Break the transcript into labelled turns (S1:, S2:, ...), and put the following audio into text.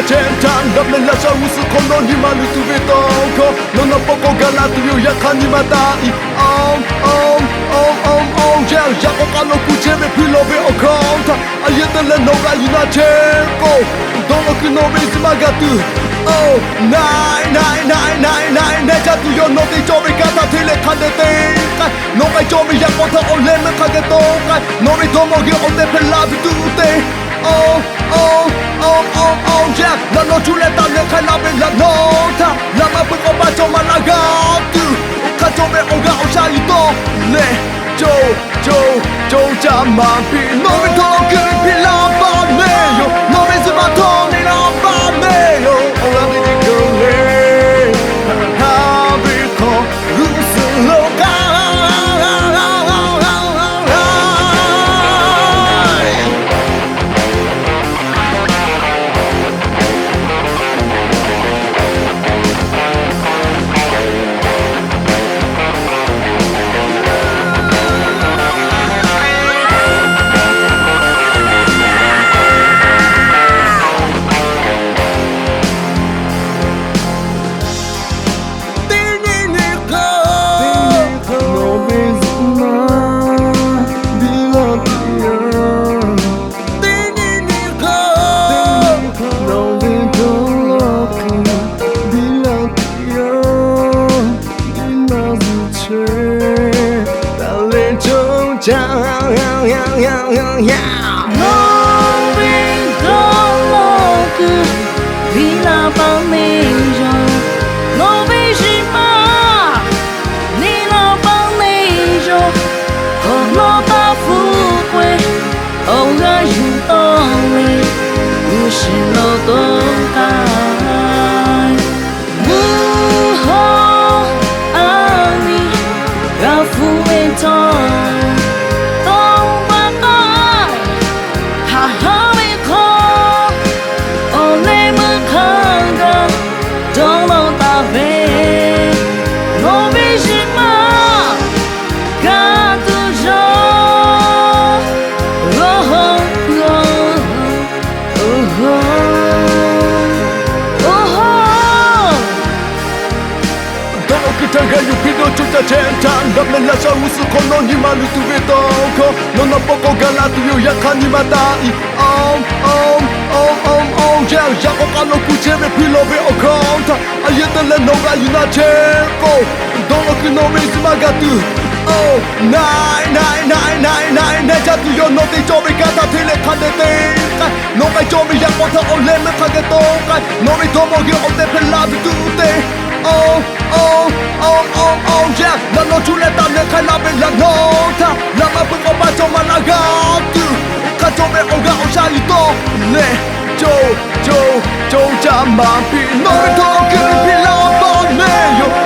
S1: Centang dalam rasa usul konon di malu tu betongko Nona poko gala tu yo yakan di matai Jel jako kalau ku ceme pilo be okonta Ayatele nora yuna tempo Dono ku no be semagatu Nai jatu yo no te jobe kata tele kande tenkai No kai jobe yakota ole me kage tonkai No me tomo ge ote pelabi tu te yeah, la noche le da le cala be la nota La ma pu ko ba jo ma la ga tu Ka jo be o ga o sha yi to le Jo ja ma pi No me to ke pi la ba me yo No me se ba to ni la ba me yo O la de go le Ha bi ko lu su lo ga Centang dalam rasa usul konon di malu tu betongko Nona poko gala tu yo yakan di matai Yeah, jako kalau ku ceme pilo be okonta Ayatele nora yuna tempo Dono ku no me semagatu Nai jatu yo no te jobe kata tele kande tenkai No kai jobe yakota ole me kage tonkai No me tomo ge ote pelabi tu te yeah, la noche le da le cala be la nota La ma pu ko ba jo ma la ga tu Ka jo be o ga o sha yi to le Jo ja ma pi No me to ke pi la ba me yo